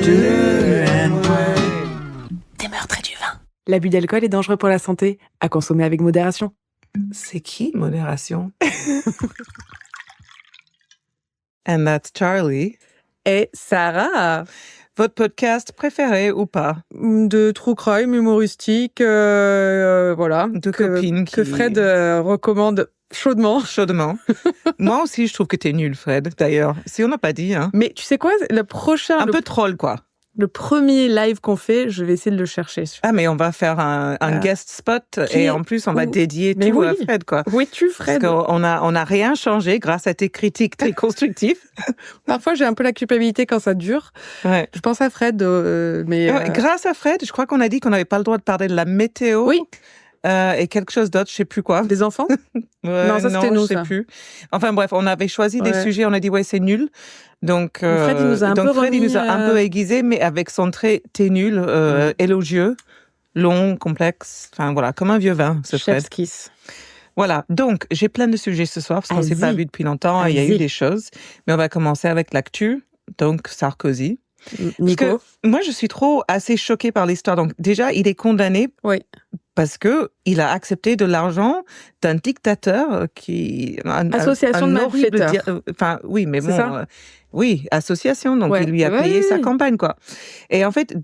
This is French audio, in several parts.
deux and Des meurtres et du vin. L'abus d'alcool est dangereux pour la santé, à consommer avec modération. C'est qui, modération? And that's Charlie. Et Sarah, Votre podcast préféré ou pas? de true crime humoristique, voilà. De copines que Fred recommande chaudement. Chaudement. Moi aussi, je trouve que t'es nul, Fred, d'ailleurs. Si on n'a pas dit, hein. Mais tu sais quoi, Un peu troll, quoi. Le premier live qu'on fait, je vais essayer de le chercher. Ah, mais on va faire un guest spot et en plus, on va dédier tout à Fred, quoi. Oui, Fred. Parce qu'on a rien changé grâce à tes critiques très constructives. Parfois, j'ai un peu la culpabilité quand ça dure. Ouais. Je pense à Fred, mais... Grâce à Fred, je crois qu'on a dit qu'on n'avait pas le droit de parler de la météo. Oui. Et quelque chose d'autre, je sais plus quoi. Des enfants? Non, ça c'était nous, je sais ça. plus. Enfin bref, on avait choisi des sujets, on a dit ouais, c'est nul. Donc Fred, il nous a un peu aiguisé, mais avec son trait t'es nul, élogieux, long, complexe. Enfin voilà, comme un vieux vin, ce Fred. Chef's kiss. Voilà, donc j'ai plein de sujets ce soir parce qu'on s'est pas vu depuis longtemps. Il y a eu des choses, mais on va commencer avec l'actu. Donc Sarkozy. Nico. Moi, je suis assez choquée par l'histoire. Donc déjà, il est condamné. Oui. Parce que il a accepté de l'argent d'un dictateur qui association de malfaiteurs. Enfin oui, mais c'est bon, ça oui, association. Donc il lui a payé sa campagne, quoi. Et en fait,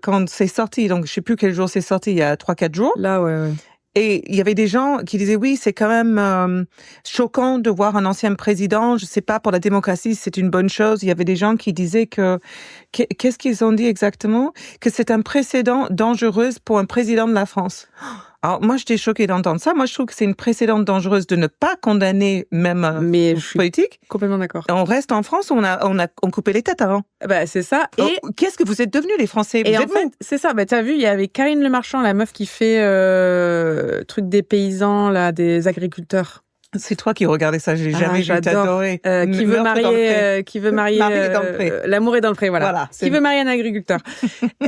quand c'est sorti, donc je sais plus quel jour c'est sorti, il y a 3-4 jours. Là, ouais. Et il y avait des gens qui disaient oui, c'est quand même choquant de voir un ancien président. Je sais pas, pour la démocratie, c'est une bonne chose. Il y avait des gens qui disaient qu'est-ce qu'ils ont dit exactement? Que c'est un précédent dangereux pour un président de la France. Alors moi, j'étais choquée d'entendre ça. Moi, je trouve que c'est une précédente dangereuse de ne pas condamner même un politique. Complètement d'accord. On reste en France, on coupait les têtes avant. Bah c'est ça. Et qu'est-ce que vous êtes devenus les Français? Et en fait, c'est ça. Bah t'as vu, il y avait Karine Le Marchand, la meuf qui fait truc des paysans là, des agriculteurs. C'est toi qui regardais ça, j'ai jamais vu, t'adorer. Qui veut marier l'amour est dans le pré, voilà. Qui veut marier un agriculteur.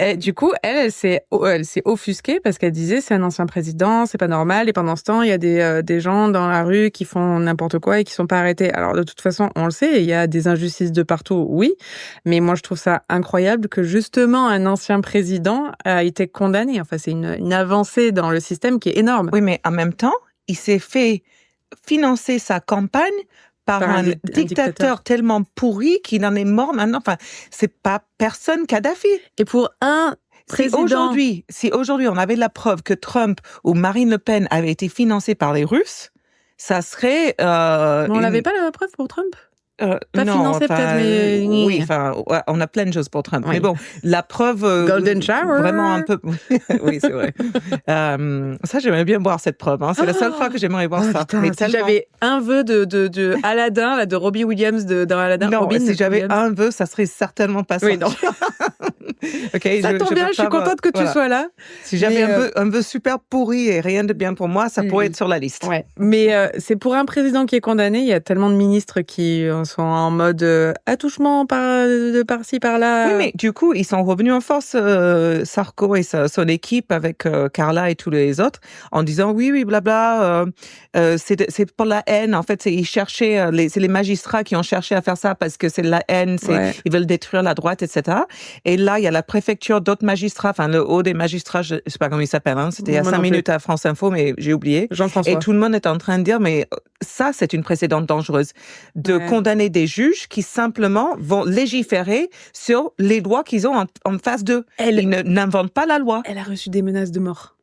Et du coup, elle s'est offusquée parce qu'elle disait c'est un ancien président, c'est pas normal. Et pendant ce temps, il y a des gens dans la rue qui font n'importe quoi et qui sont pas arrêtés. Alors de toute façon, on le sait, il y a des injustices de partout, oui. Mais moi, je trouve ça incroyable que justement un ancien président a été condamné. Enfin, c'est une avancée dans le système qui est énorme. Oui, mais en même temps, il s'est fait financer sa campagne par un dictateur tellement pourri qu'il en est mort maintenant. Enfin, c'est pas personne Kadhafi. Et pour un président... Si aujourd'hui on avait la preuve que Trump ou Marine Le Pen avaient été financés par les Russes, ça serait... on n'avait pas la preuve pour Trump? Pas non, financé peut-être, mais... Oui, enfin, on a plein de choses pour Trump. Oui. Mais bon, la preuve... Golden shower. Vraiment un peu... Oui, c'est vrai. Ça, j'aimerais bien voir cette preuve. Hein. C'est la seule fois que j'aimerais voir ça. Putain, mais si j'avais un vœu de Aladdin, là, de Robbie Williams dans Aladdin. Non, Robin si j'avais Williams. un vœu, ça serait certainement pas ça. Oui, non. Okay, ça tombe bien, je suis contente que tu sois là. Si j'avais un vœu super pourri et rien de bien pour moi, ça pourrait être sur la liste. Ouais. Mais c'est pour un président qui est condamné, il y a tellement de ministres qui sont en mode attouchement par-ci, par-là. Oui, mais du coup, ils sont revenus en force, Sarko et son équipe avec Carla et tous les autres, en disant oui, blabla, c'est pour la haine. En fait, ils cherchaient, c'est les magistrats qui ont cherché à faire ça parce que c'est de la haine, ils veulent détruire la droite, etc. Et là, il y a la préfecture d'autres magistrats, enfin le haut des magistrats, je sais pas comment il s'appelle, hein, c'était il y a 5 minutes à France Info, mais j'ai oublié. Jean-François. Et tout le monde est en train de dire, mais ça, c'est une précédente dangereuse, de condamner des juges qui simplement vont légiférer sur les lois qu'ils ont en face d'eux. Ils n'inventent pas la loi. Elle a reçu des menaces de mort.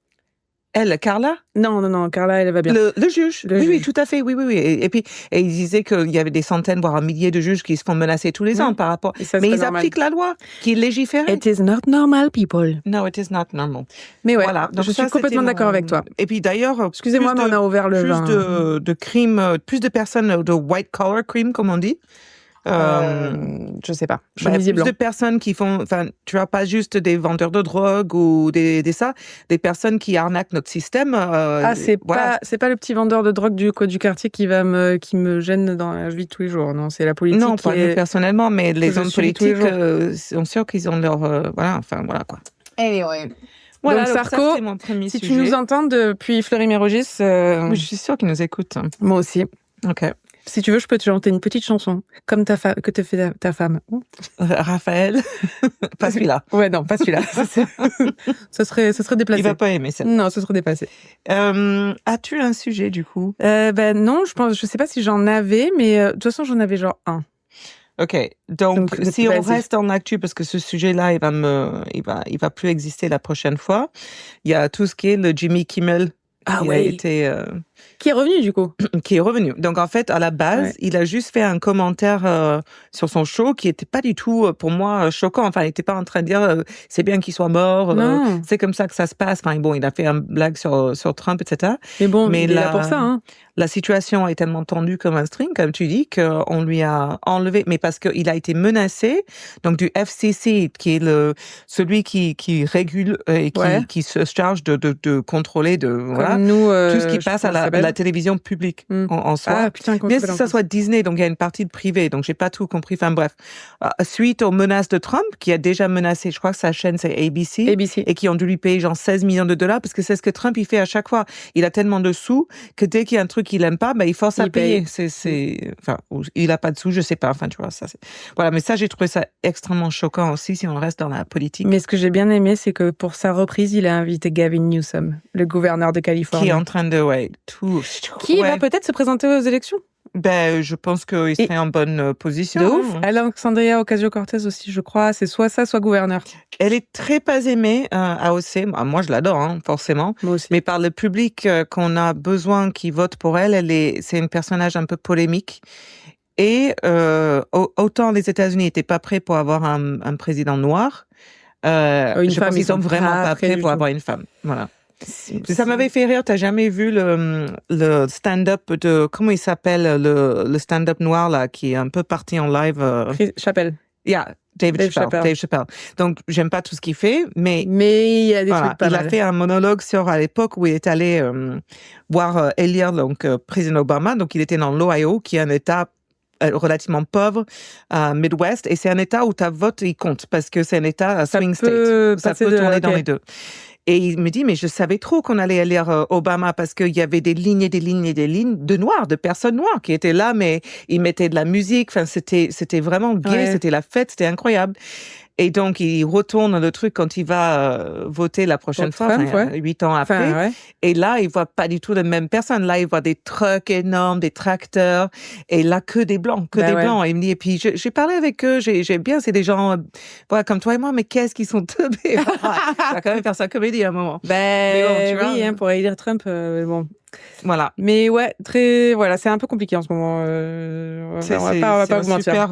Elle, Carla? Non, Carla, elle va bien. Le juge. Oui, tout à fait, oui. Et puis, il disait qu'il y avait des centaines, voire un millier de juges qui se font menacer tous les ans par rapport. Mais ils appliquent la loi, qui est légiférée. It is not normal, people. No, it is not normal. Mais ouais, voilà. Donc je suis complètement d'accord avec toi. Et puis d'ailleurs, excusez-moi, mais on a ouvert le vin. Plus de crimes, plus de personnes, de white collar crime, comme on dit. Je sais pas. Plus de personnes qui font, enfin, tu vois, pas juste des vendeurs de drogue ou des personnes qui arnaquent notre système. C'est pas le petit vendeur de drogue du quartier qui me gêne dans la vie de tous les jours. Non, c'est la politique. Non, pas personnellement, mais les hommes politiques sont sûrs qu'ils ont leur, voilà quoi. Anyway. Voilà, donc Sarko, c'est mon premier tu nous entends depuis Fleury-Mérogis, je suis sûre qu'ils nous écoutent. Moi aussi. Ok. Si tu veux, je peux te chanter une petite chanson, comme que te fait ta femme. Raphaël. Pas celui-là. Ouais, non, pas celui-là. Ce serait déplacé. Il va pas aimer ça. Non, ce serait déplacé. As-tu un sujet, du coup? Non, je sais pas si j'en avais, mais de toute façon, j'en avais genre un. Ok, donc si on reste en actu, parce que ce sujet-là, il va plus exister la prochaine fois. Il y a tout ce qui est le Jimmy Kimmel qui est revenu du coup. Qui est revenu. Donc en fait, à la base, il a juste fait un commentaire sur son show qui était pas du tout pour moi choquant. Enfin, il n'était pas en train de dire c'est bien qu'il soit mort, c'est comme ça que ça se passe. Enfin bon, il a fait un blague sur Trump, etc. Mais bon, il est là pour ça. Hein. La situation est tellement tendue comme un string, comme tu dis, qu'on lui a enlevé, mais parce qu'il a été menacé, donc du FCC, qui est celui qui régule et qui se charge de contrôler nous, tout ce qui passe à la télévision publique en soi. Ah, putain, bien que ça soit Disney, donc il y a une partie de privé, donc j'ai pas tout compris. Enfin bref, suite aux menaces de Trump, qui a déjà menacé, je crois que sa chaîne c'est ABC, et qui ont dû lui payer genre 16 millions de dollars, parce que c'est ce que Trump il fait à chaque fois. Il a tellement de sous que dès qu'il y a un truc qu'il aime pas, il force à payer. Enfin, il a pas de sous, je sais pas. Enfin, tu vois, voilà. Mais ça, j'ai trouvé ça extrêmement choquant aussi, si on reste dans la politique. Mais ce que j'ai bien aimé, c'est que pour sa reprise, il a invité Gavin Newsom, le gouverneur de Californie. Qui est en train de, Qui va peut-être se présenter aux élections. Je pense qu'il serait en bonne position. De ouf. Alexandria Ocasio-Cortez aussi, je crois. C'est soit ça, soit gouverneur. Elle est très pas aimée à AOC. Moi, je l'adore, forcément. Moi aussi. Mais par le public qu'on a besoin qui vote pour elle, c'est un personnage un peu polémique. Et autant les États-Unis n'étaient pas prêts pour avoir un président noir, je pense qu'ils sont vraiment pas prêts pour avoir une femme. Voilà. Ça m'avait fait rire. T'as jamais vu le stand-up de, comment il s'appelle, le stand-up noir là, qui est un peu parti en live. Chappelle. Yeah, Dave Chappelle. Donc j'aime pas tout ce qu'il fait, mais il y a des trucs pas mal. Il a fait un monologue à l'époque où il est allé voir élire donc président Obama. Donc il était dans l'Ohio, qui est un État relativement pauvre, Midwest, et c'est un État où ta vote il compte parce que c'est un État swing state. Ça peut tourner dans les deux. Et il me dit, mais je savais trop qu'on allait élire Obama parce qu'il y avait des lignes et des lignes et des lignes de noirs, de personnes noires qui étaient là, mais ils mettaient de la musique. Enfin, c'était vraiment gay, c'était la fête, c'était incroyable. Et donc, il retourne le truc quand il va voter la prochaine fois, 8 ans après. Et là, il voit pas du tout les mêmes personnes. Là, il voit des trucks énormes, des tracteurs. Et là, que des blancs, blancs. Et il me dit, et puis, j'ai parlé avec eux, j'ai bien, c'est des gens, comme toi et moi, mais qu'est-ce qu'ils sont teubés. Il va quand même faire sa comédie à un moment. Mais bon, oui, pour élire Trump, bon. Voilà. Mais c'est un peu compliqué en ce moment. On va pas vous mentir. Super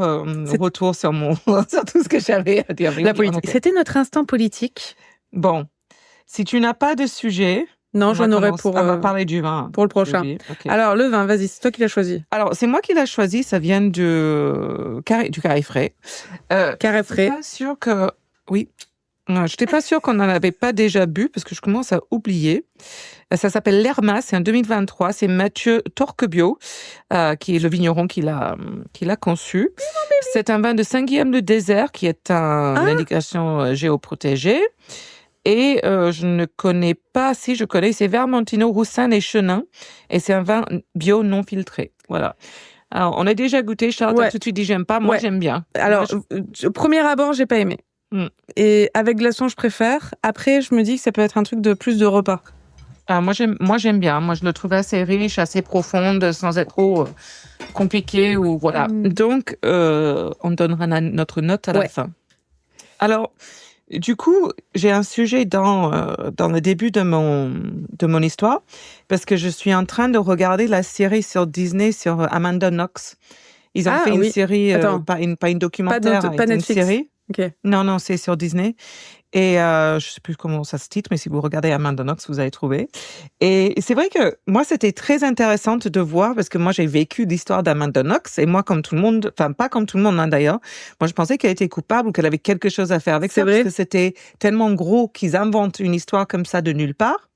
retour sur tout ce que j'avais à dire. La politique. C'était notre instant politique. Bon, si tu n'as pas de sujet, non, j'en aurais on va parler du vin pour le prochain. Okay. Alors le vin, vas-y, c'est toi qui l'as choisi. Alors c'est moi qui l'ai choisi. Ça vient du Carré frais. Carré frais. Je suis pas sûre que Non, je n'étais pas sûre qu'on n'en avait pas déjà bu parce que je commence à oublier. Ça s'appelle l'Hermas, c'est en 2023. C'est Mathieu Torquebio, qui est le vigneron qui l'a conçu. C'est un vin de Saint-Guillaume-de-Désert qui est une indication géoprotégée. Et je ne connais pas, si je connais, c'est Vermentino, Roussanne et Chenin. Et c'est un vin bio non filtré. Voilà. Alors, on a déjà goûté. Charles, t'as tout de suite dit j'aime pas. Moi, j'aime bien. Alors, au premier abord, j'ai pas aimé. Et avec glaçon, je préfère. Après, je me dis que ça peut être un truc de plus de repas. Moi, j'aime bien. Moi, je le trouve assez riche, assez profonde, sans être trop compliqué ou voilà. Donc, on donnera notre note à la fin. Alors, du coup, j'ai un sujet dans le début de mon histoire parce que je suis en train de regarder la série sur Disney sur Amanda Knox. Ils ont fait une série, pas une documentaire, pas Netflix. Une série. Okay. Non, c'est sur Disney. Et je sais plus comment ça se titre, mais si vous regardez Amanda Knox, vous allez trouver. Et c'est vrai que moi, c'était très intéressant de voir, parce que moi, j'ai vécu l'histoire d'Amanda Knox, et moi, comme tout le monde, enfin, pas comme tout le monde, d'ailleurs, moi, je pensais qu'elle était coupable ou qu'elle avait quelque chose à faire avec ça, parce que c'était tellement gros qu'ils inventent une histoire comme ça de nulle part.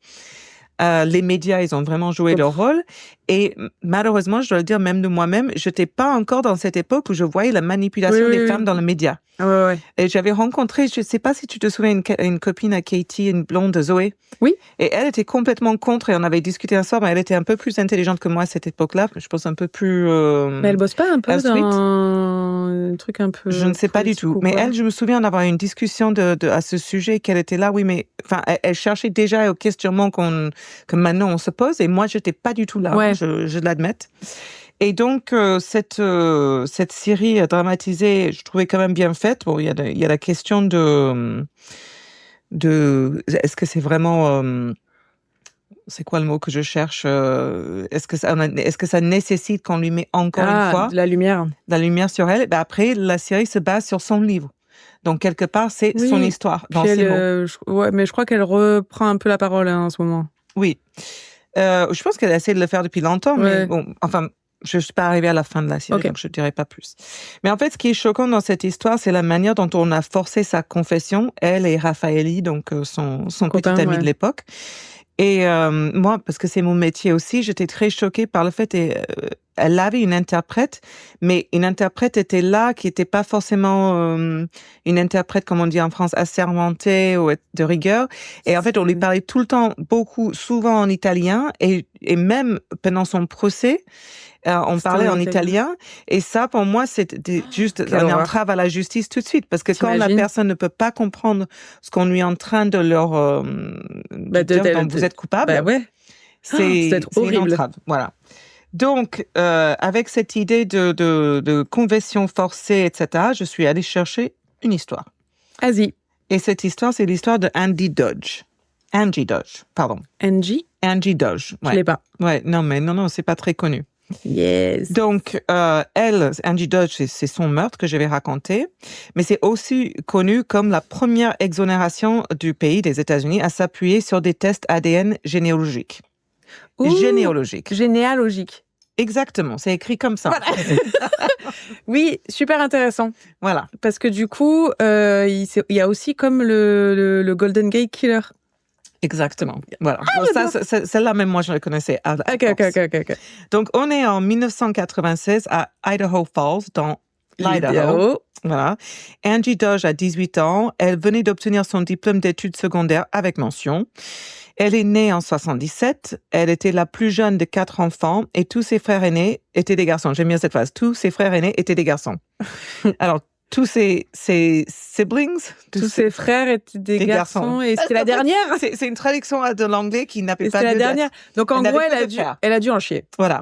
Les médias, ils ont vraiment joué leur rôle. Et malheureusement, je dois le dire même de moi-même, je n'étais pas encore dans cette époque où je voyais la manipulation des femmes dans les médias. Ouais. Et j'avais rencontré, je sais pas si tu te souviens, une copine à Katie, une blonde, Zoé. Oui. Et elle était complètement contre, et on avait discuté un soir, mais elle était un peu plus intelligente que moi à cette époque-là. Je pense un peu plus... mais elle bosse pas un peu dans un truc un peu... Je ne sais pas du tout. Mais elle, je me souviens d'avoir une discussion à ce sujet, qu'elle était là, oui, mais... Enfin, elle cherchait déjà au questionnement que maintenant on se pose, et moi, j'étais pas du tout là, je l'admets. Et donc, cette série dramatisée, je trouvais quand même bien faite. Bon, il y a la question de est-ce que c'est vraiment, c'est quoi le mot que je cherche? Est-ce que ça nécessite qu'on lui met encore une fois de la lumière sur elle? Ben après, la série se base sur son livre. Donc, quelque part, c'est son histoire dans ses mots. Mais je crois qu'elle reprend un peu la parole en ce moment. Oui. Je pense qu'elle a essayé de le faire depuis longtemps, mais bon, enfin... Je ne suis pas arrivée à la fin de la série, donc je ne dirai pas plus. Mais en fait, ce qui est choquant dans cette histoire, c'est la manière dont on a forcé sa confession, elle et Raffaelli, donc son petit ami de l'époque. Et moi, parce que c'est mon métier aussi, j'étais très choquée par le fait elle avait une interprète, mais une interprète était là qui n'était pas forcément une interprète, comme on dit en France, assermentée ou de rigueur. Et en fait, on lui parlait tout le temps, souvent en italien, et même pendant son procès, on parlait en italien. Et ça, pour moi, c'était juste une entrave à la justice tout de suite. Parce que quand la personne ne peut pas comprendre ce qu'on lui est en train de leur dire, donc vous êtes coupable, c'est une entrave. Voilà. Donc, avec cette idée de conversion forcée, etc., je suis allée chercher une histoire. Vas-y. Et cette histoire, c'est l'histoire de Angie Dodge. Angie Dodge, pardon. Angie Dodge. Ouais. Je l'ai pas. Ouais, non, c'est pas très connu. Yes. Donc, Angie Dodge, c'est son meurtre que je vais raconter, mais c'est aussi connu comme la première exonération du pays, des États-Unis, à s'appuyer sur des tests ADN généalogiques. Généalogique. Exactement, c'est écrit comme ça. Voilà. Oui, super intéressant. Voilà. Parce que du coup, il y a aussi comme le Golden Gate Killer. Exactement. Voilà. Celle-là, même moi, je la connaissais. Ok. Donc, on est en 1996 à Idaho Falls, dans l'Idaho. Voilà. Angie Dodge a 18 ans. Elle venait d'obtenir son diplôme d'études secondaires avec mention. Elle est née en 77. Elle était la plus jeune de 4 enfants et tous ses frères aînés étaient des garçons. J'aime bien cette phrase. Tous ses frères aînés étaient des garçons. Alors, tous ses siblings. Tous ses frères étaient des garçons. Et c'était la dernière? C'est une traduction de l'anglais qui n'appelle pas de la dernière. Donc, en gros, elle a dû en chier. Voilà.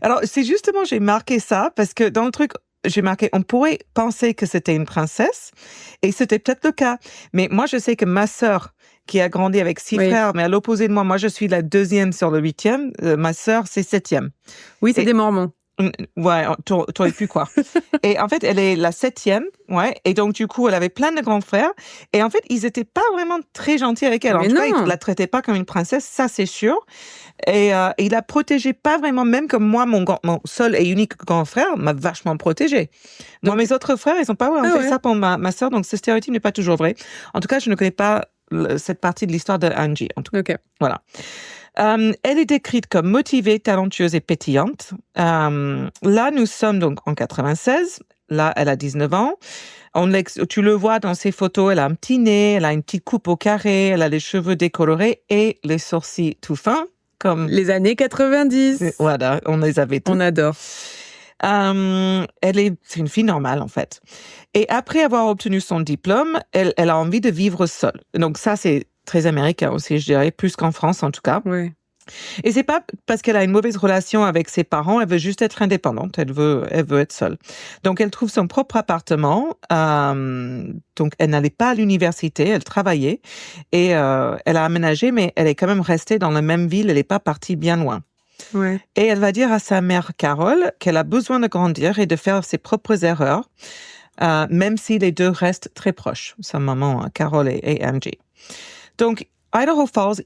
Alors, c'est justement, j'ai marqué ça parce que dans le truc, j'ai marqué, on pourrait penser que c'était une princesse et c'était peut-être le cas. Mais moi, je sais que ma sœur, qui a grandi avec 6 frères, mais à l'opposé de moi, je suis la 2e sur le 8e. Ma sœur, c'est 7e. Oui, c'est des Mormons. Ouais, t'aurais pu quoi. Et en fait, elle est la 7e, et donc du coup, elle avait plein de grands frères. Et en fait, ils étaient pas vraiment très gentils avec elle. En tout cas, ils la traitaient pas comme une princesse, ça c'est sûr. Et il la protégeait pas vraiment, même comme moi, mon seul et unique grand frère m'a vachement protégée. Donc, moi, mes autres frères, ils ont pas vraiment fait ça pour ma sœur, donc ce stéréotype n'est pas toujours vrai. En tout cas, je ne connais pas cette partie de l'histoire de Angie. En tout cas, voilà. Elle est décrite comme motivée, talentueuse et pétillante. Là, nous sommes donc en 96. Là, elle a 19 ans. Tu le vois dans ses photos, elle a un petit nez, elle a une petite coupe au carré, elle a les cheveux décolorés et les sourcils tout fins. Comme les années 90. Voilà, on les avait tous. On adore. C'est une fille normale, en fait. Et après avoir obtenu son diplôme, elle a envie de vivre seule. Donc ça, c'est très américain aussi, je dirais, plus qu'en France, en tout cas. Oui. Et c'est pas parce qu'elle a une mauvaise relation avec ses parents, elle veut juste être indépendante, elle veut être seule. Donc elle trouve son propre appartement, donc elle n'allait pas à l'université, elle travaillait, et elle a aménagé, mais elle est quand même restée dans la même ville, elle n'est pas partie bien loin. Ouais. Et elle va dire à sa mère Carole qu'elle a besoin de grandir et de faire ses propres erreurs, même si les deux restent très proches, sa maman Carole et Angie. Donc, Idaho Falls,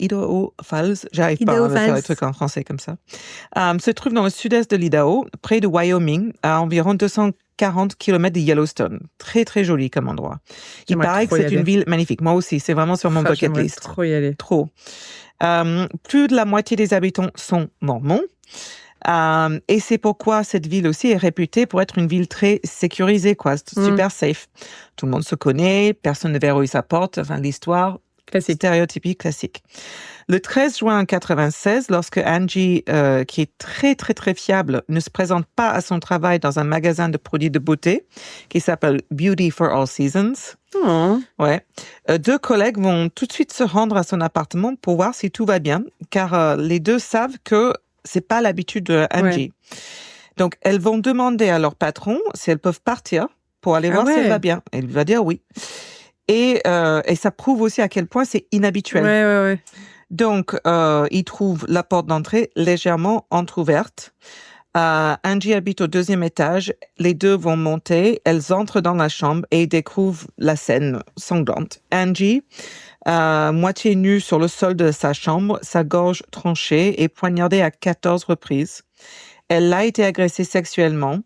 j'arrive pas à faire les trucs en français comme ça, se trouve dans le sud-est de l'Idaho, près de Wyoming, à environ 240 km de Yellowstone. Très, très joli comme endroit. Il paraît que c'est une ville magnifique. Moi aussi, c'est vraiment sur mon bucket list. Trop y aller. Trop. Plus de la moitié des habitants sont mormons. Et c'est pourquoi cette ville aussi est réputée pour être une ville très sécurisée, quoi, super safe. Tout le monde se connaît, personne ne verrouille sa porte, enfin l'histoire classique, stéréotypique classique. Le 13 juin 1996, lorsque Angie, qui est très, très, très fiable, ne se présente pas à son travail dans un magasin de produits de beauté qui s'appelle Beauty for All Seasons, ouais, 2 collègues vont tout de suite se rendre à son appartement pour voir si tout va bien, car les 2 savent que c'est pas l'habitude de Angie. Ouais. Donc, elles vont demander à leur patron si elles peuvent partir pour aller voir si elle va bien. Elle va dire oui. Et ça prouve aussi à quel point c'est inhabituel. Ouais. Donc, ils trouvent la porte d'entrée légèrement entrouverte. Angie habite au 2e étage. Les 2 vont monter. Elles entrent dans la chambre et découvrent la scène sanglante. Angie, moitié nue sur le sol de sa chambre, sa gorge tranchée et poignardée à 14 reprises. Elle a été agressée sexuellement,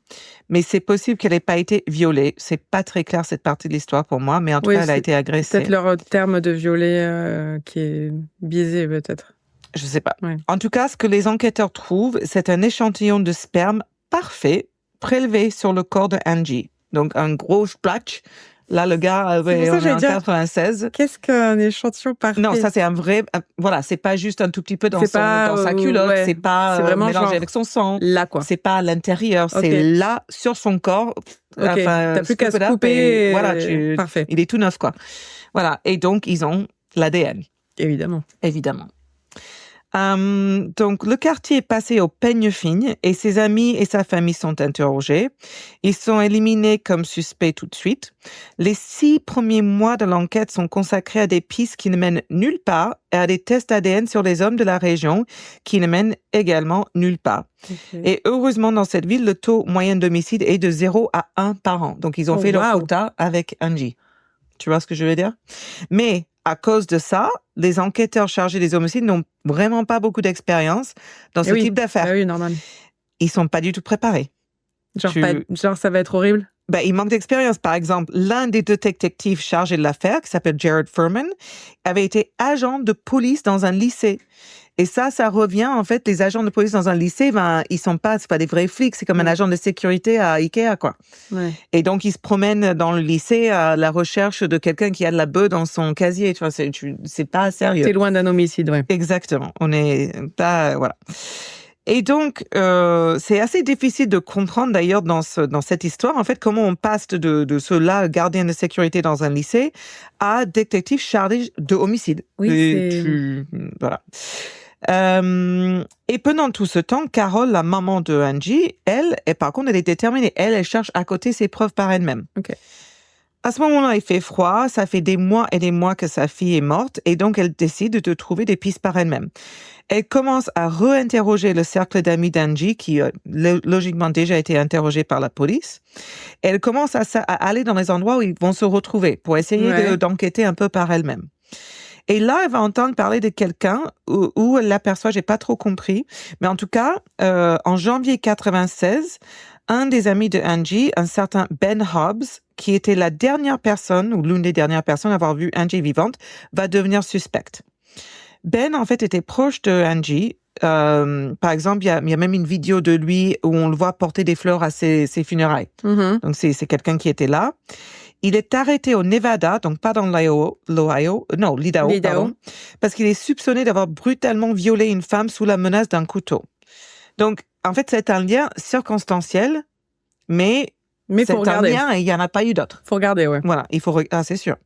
mais c'est possible qu'elle n'ait pas été violée. C'est pas très clair cette partie de l'histoire pour moi, mais en tout cas, elle a été agressée. Peut-être leur terme de violer qui est biaisé, peut-être. Je sais pas. Ouais. En tout cas, ce que les enquêteurs trouvent, c'est un échantillon de sperme parfait prélevé sur le corps de Angie. Donc, un gros splatch. Là, le gars, on est en 96. Qu'est-ce qu'un échantillon parfait? Non, ça, c'est un vrai... Voilà, c'est pas juste un tout petit peu dans sa culotte. Ouais. C'est pas vraiment mélangé avec son sang. Là, quoi. C'est pas à l'intérieur. Okay. C'est là, sur son corps. OK, t'as plus qu'à se couper. Voilà, parfait. Il est tout neuf, quoi. Voilà, et donc, ils ont l'ADN. Évidemment. Donc, le quartier est passé au peigne fine et ses amis et sa famille sont interrogés. Ils sont éliminés comme suspects tout de suite. Les 6 premiers mois de l'enquête sont consacrés à des pistes qui ne mènent nulle part et à des tests ADN sur les hommes de la région qui ne mènent également nulle part. Okay. Et heureusement, dans cette ville, le taux moyen d'homicide est de 0 à 1 par an. Donc, ils ont fait leur quota avec Angie. Tu vois ce que je veux dire? Mais à cause de ça, les enquêteurs chargés des homicides n'ont vraiment pas beaucoup d'expérience dans ce type d'affaires. Oui, normal. Ils sont pas du tout préparés. Genre ça va être horrible? Il manque d'expérience. Par exemple, l'un des 2 détectives chargés de l'affaire, qui s'appelle Jared Furman, avait été agent de police dans un lycée. Et ça revient, en fait, les agents de police dans un lycée, c'est pas des vrais flics, c'est comme un agent de sécurité à Ikea, quoi. Ouais. Et donc, ils se promènent dans le lycée à la recherche de quelqu'un qui a de la bœuf dans son casier, tu vois, c'est pas sérieux. T'es loin d'un homicide, ouais. Exactement. On est pas, voilà. Et donc, c'est assez difficile de comprendre d'ailleurs dans cette histoire, en fait, comment on passe de ceux-là, gardien de sécurité dans un lycée, à détective chargé de homicide. Oui, voilà. Et pendant tout ce temps, Carole, la maman de Angie, elle est déterminée. Elle cherche à côté ses preuves par elle-même. Okay. À ce moment-là, il fait froid. Ça fait des mois et des mois que sa fille est morte. Et donc, elle décide de trouver des pistes par elle-même. Elle commence à réinterroger le cercle d'amis d'Angie, qui logiquement déjà été interrogé par la police. Elle commence à aller dans les endroits où ils vont se retrouver pour essayer d'enquêter un peu par elle-même. Et là, elle va entendre parler de quelqu'un où elle l'aperçoit, j'ai pas trop compris. Mais en tout cas, en janvier 1996, un des amis de Angie, un certain Ben Hobbs, qui était la dernière personne, ou l'une des dernières personnes à avoir vu Angie vivante, va devenir suspecte. Ben, en fait, était proche de Angie. Par exemple, il y a même une vidéo de lui où on le voit porter des fleurs à ses funérailles. Mm-hmm. Donc, c'est quelqu'un qui était là. Il est arrêté au Nevada, donc pas dans l'Idaho, pardon, parce qu'il est soupçonné d'avoir brutalement violé une femme sous la menace d'un couteau. Donc, en fait, c'est un lien circonstanciel, mais c'est un lien et il n'y en a pas eu d'autre. Faut regarder, ouais. Voilà, c'est sûr.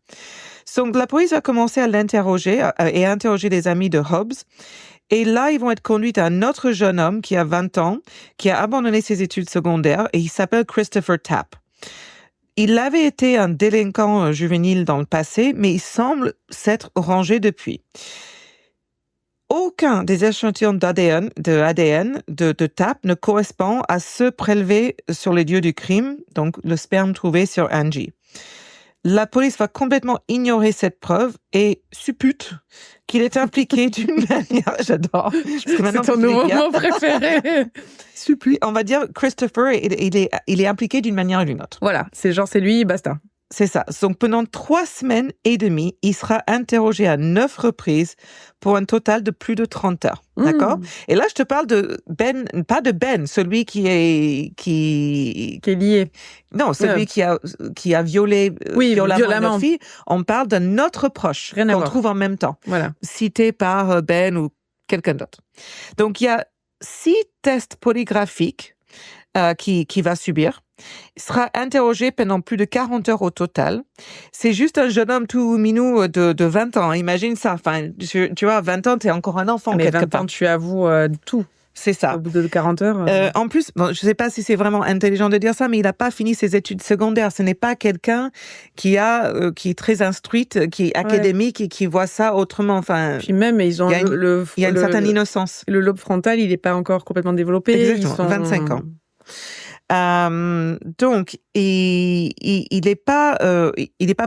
Donc, la police va commencer à l'interroger et à interroger les amis de Hobbs. Et là, ils vont être conduits à un autre jeune homme qui a 20 ans, qui a abandonné ses études secondaires et il s'appelle Christopher Tapp. Il avait été un délinquant juvénile dans le passé, mais il semble s'être rangé depuis. Aucun des échantillons d'ADN de Tapp ne correspond à ceux prélevés sur les lieux du crime, donc le sperme trouvé sur Angie. La police va complètement ignorer cette preuve et suppute qu'il est impliqué d'une manière... J'adore. C'est ton nouveau mot préféré. Suppute. On va dire Christopher, il est impliqué d'une manière ou d'une autre. Voilà, c'est lui, basta. C'est ça. Donc, pendant 3 semaines et demie, il sera interrogé à 9 reprises pour un total de plus de 30 heures. D'accord? Et là, je te parle de Ben, pas de Ben, celui qui est lié. Non, celui qui a violé violemment une fille. On parle d'un autre proche qu'on trouve en même temps. Voilà. Cité par Ben ou quelqu'un d'autre. Donc, il y a 6 tests polygraphiques qui va subir. Il sera interrogé pendant plus de 40 heures au total. C'est juste un jeune homme tout minou de 20 ans. Imagine ça. Enfin, tu vois, 20 ans, t'es encore un enfant. Mais 20 ans, tu avoues tout. C'est ça. Au bout de 40 heures. En plus, bon, je sais pas si c'est vraiment intelligent de dire ça, mais il n'a pas fini ses études secondaires. Ce n'est pas quelqu'un qui est très instruite, qui est académique et qui voit ça autrement. Enfin. Puis même, ils ont il y a une certaine innocence. Le lobe frontal, il n'est pas encore complètement développé. Exactement. 25 ans. Donc, il est pas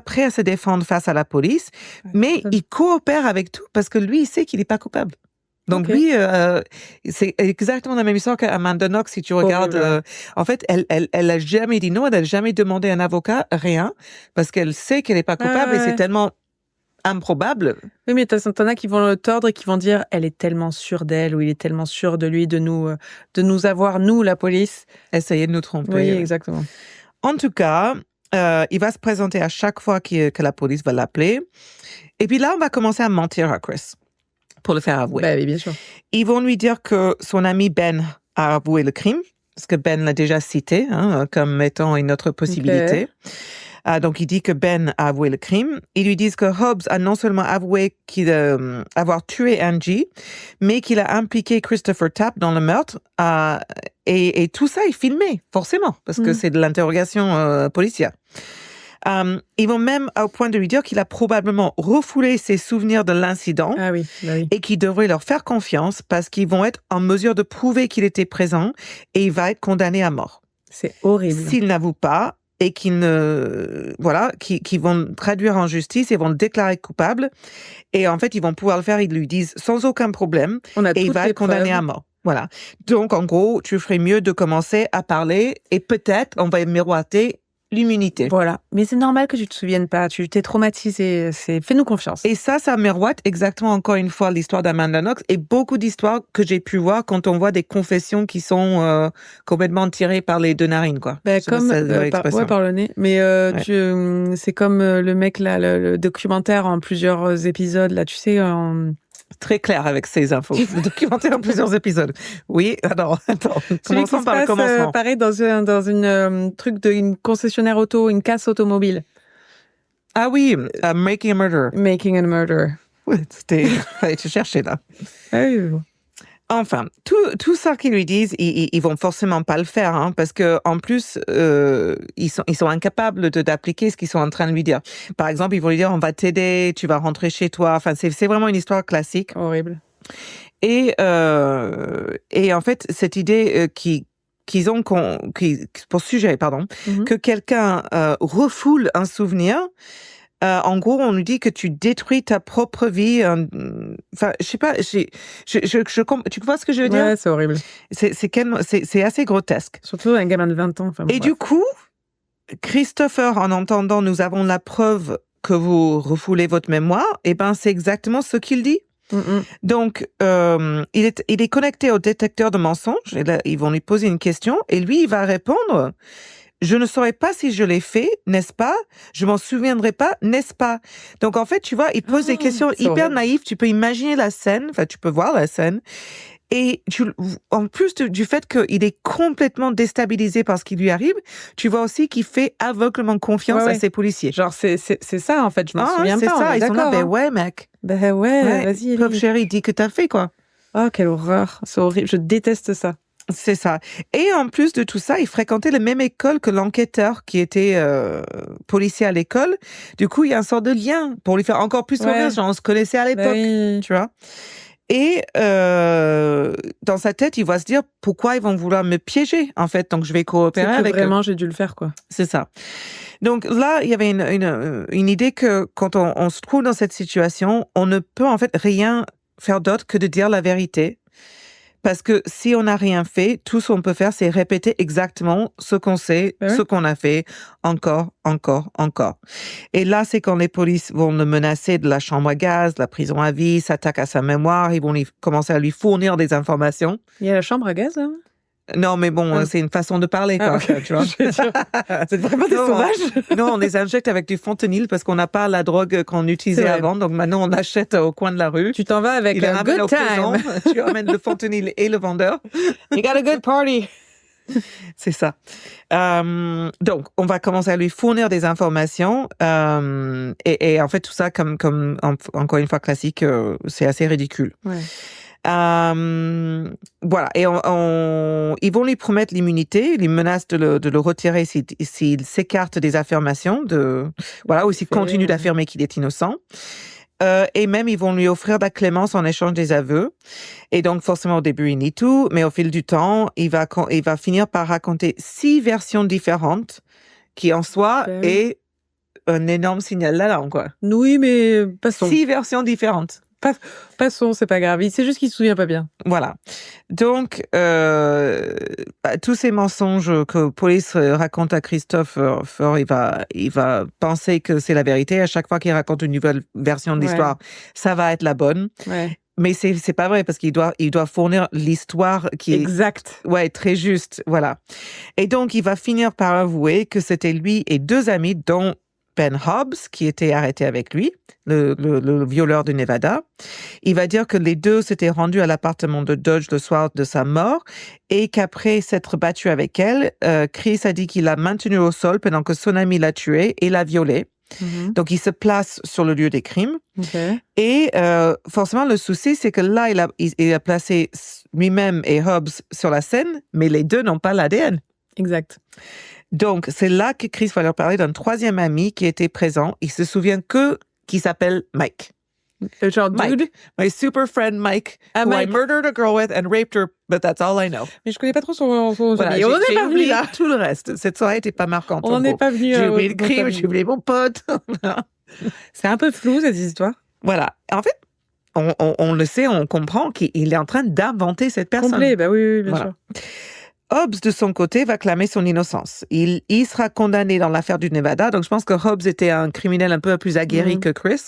prêt à se défendre face à la police, mais il coopère avec tout parce que lui, il sait qu'il n'est pas coupable. Donc lui, c'est exactement la même histoire qu'Amanda Knox. Si tu regardes, en fait, elle a jamais dit non, elle a jamais demandé un avocat, rien, parce qu'elle sait qu'elle n'est pas coupable et c'est tellement improbable. Oui, mais t'en as qui vont le tordre et qui vont dire elle est tellement sûre d'elle ou il est tellement sûr de lui, de nous avoir, nous, la police. Essayer de nous tromper. Oui, exactement. En tout cas, il va se présenter à chaque fois que la police va l'appeler. Et puis là, on va commencer à mentir à Chris pour le faire avouer. Bah oui, bien sûr. Ils vont lui dire que son ami Ben a avoué le crime, parce que Ben l'a déjà cité comme étant une autre possibilité. Donc, il dit que Ben a avoué le crime. Ils lui disent que Hobbs a non seulement avoué avoir tué Angie, mais qu'il a impliqué Christopher Tapp dans le meurtre. Et tout ça est filmé, forcément, parce que c'est de l'interrogation policière. Ils vont même au point de lui dire qu'il a probablement refoulé ses souvenirs de l'incident et qu'il devrait leur faire confiance parce qu'ils vont être en mesure de prouver qu'il était présent et il va être condamné à mort. C'est horrible. S'il n'avoue pas, et qui vont traduire en justice et vont le déclarer coupable. Et en fait, ils vont pouvoir le faire, ils lui disent sans aucun problème, et il va être condamné à mort. Voilà. Donc, en gros, tu ferais mieux de commencer à parler et peut-être on va miroiter l'immunité. Voilà. Mais c'est normal que tu te souviennes pas. Tu t'es traumatisé. Fais-nous confiance. Et ça miroite exactement encore une fois l'histoire d'Amanda Knox et beaucoup d'histoires que j'ai pu voir quand on voit des confessions qui sont complètement tirées par les deux narines, quoi. Comme par le nez. Mais c'est comme le mec là, le documentaire en plusieurs épisodes là. Tu sais. Très clair avec ces infos. Le documentaire en plusieurs épisodes. Oui, attends. Commençons par le commencement. Pareil dans une truc d'une concessionnaire auto, une casse automobile. Ah oui, Making a Murder. Making a Murder. Oui, fallait te chercher là. Oui. Enfin, tout ça qu'ils lui disent, ils vont forcément pas le faire, parce que en plus, ils sont incapables d'appliquer ce qu'ils sont en train de lui dire. Par exemple, ils vont lui dire, on va t'aider, tu vas rentrer chez toi. Enfin, c'est vraiment une histoire classique. Horrible. Et en fait, cette idée qu'ils ont pour sujet, que quelqu'un refoule un souvenir. En gros, on nous dit que tu détruis ta propre vie. Enfin, je sais pas. Tu vois ce que je veux dire? Ouais, c'est horrible. C'est assez grotesque. Surtout un gamin de 20 ans. Enfin, et du coup, Christopher, en entendant, nous avons la preuve que vous refoulez votre mémoire. Eh ben, c'est exactement ce qu'il dit. Donc, il est connecté au détecteur de mensonges. Et là, ils vont lui poser une question et lui, il va répondre. Je ne saurais pas si je l'ai fait, n'est-ce pas? Je m'en souviendrai pas, n'est-ce pas? Donc, en fait, tu vois, il pose des questions hyper naïves. Tu peux imaginer la scène, enfin, tu peux voir la scène. Et en plus du fait qu'il est complètement déstabilisé par ce qui lui arrive, tu vois aussi qu'il fait aveuglement confiance à ses policiers. Genre, c'est ça, en fait, je m'en souviens pas. C'est ça, ils sont là, ben ouais, mec. Ben ouais, vas-y. Pauvre chérie, dis que t'as fait, quoi. Oh, quelle horreur. C'est horrible, je déteste ça. C'est ça. Et en plus de tout ça, il fréquentait la même école que l'enquêteur qui était policier à l'école. Du coup, il y a un sort de lien pour lui faire encore plus confiance. Genre, on se connaissait à l'époque, tu vois. Et dans sa tête, il va se dire pourquoi ils vont vouloir me piéger, en fait. Donc, je vais coopérer avec eux. Vraiment, j'ai dû le faire, quoi. C'est ça. Donc là, il y avait une idée que quand on se trouve dans cette situation, on ne peut en fait rien faire d'autre que de dire la vérité. Parce que si on n'a rien fait, tout ce qu'on peut faire, c'est répéter exactement ce qu'on sait, ce qu'on a fait, encore. Et là, c'est quand les polices vont le menacer de la chambre à gaz, de la prison à vie, s'attaquent à sa mémoire, ils vont commencer à lui fournir des informations. Il y a la chambre à gaz, hein? Non, mais bon, c'est une façon de parler, quoi, okay. tu vois. C'est vraiment des sauvages. Non, on les injecte avec du fentanyl parce qu'on n'a pas la drogue qu'on utilisait avant. Donc maintenant, on achète au coin de la rue. Tu t'en vas avec un good time. Tu amènes le fentanyl et le vendeur. You got a good party. C'est ça. Donc, on va commencer à lui fournir des informations. Et en fait, tout ça, comme encore une fois classique, c'est assez ridicule. Ouais. Voilà, et ils vont lui promettre l'immunité, ils lui menacent de le retirer s'il s'écarte des affirmations, ou s'il continue d'affirmer qu'il est innocent. Et même, ils vont lui offrir de la clémence en échange des aveux. Et donc, forcément, au début, il nie tout, mais au fil du temps, il va finir par raconter 6 versions différentes, qui en soi est un énorme signal d'alarme, quoi. Oui, mais passons. 6 versions différentes. Passons, c'est pas grave. C'est juste qu'il se souvient pas bien. Voilà. Donc, tous ces mensonges que police raconte à Christopher, il va penser que c'est la vérité. À chaque fois qu'il raconte une nouvelle version de l'histoire, ça va être la bonne. Ouais. Mais c'est pas vrai parce qu'il doit fournir l'histoire qui est exact. Ouais, très juste. Voilà. Et donc, il va finir par avouer que c'était lui et 2 amis, dont Ben Hobbs, qui était arrêté avec lui, le violeur du Nevada. Il va dire que les 2 s'étaient rendus à l'appartement de Dodge le soir de sa mort et qu'après s'être battu avec elle, Chris a dit qu'il l'a maintenue au sol pendant que son ami l'a tuée et l'a violée. Mm-hmm. Donc, il se place sur le lieu des crimes. Okay. Et forcément, le souci, c'est que là, il a placé lui-même et Hobbs sur la scène, mais les 2 n'ont pas l'ADN. Exact. Donc, c'est là que Chris va leur parler d'un 3e ami qui était présent. Il se souvient qui s'appelle Mike. Genre, Mike, dude? My super friend Mike, who Mike. I murdered a girl with and raped her, but that's all I know. Mais je connais pas trop son voilà, on n'en est pas venu là. Tout le reste. Cette soirée était pas marquante. On n'en est pas venu. J'ai oublié le crime, j'ai oublié mon pote. C'est un peu flou, cette histoire. Voilà. En fait, on le sait, on comprend qu'il est en train d'inventer cette personne. Complet, bah oui, bien sûr. Hobbs, de son côté, va clamer son innocence. Il sera condamné dans l'affaire du Nevada. Donc, je pense que Hobbs était un criminel un peu plus aguerri que Chris.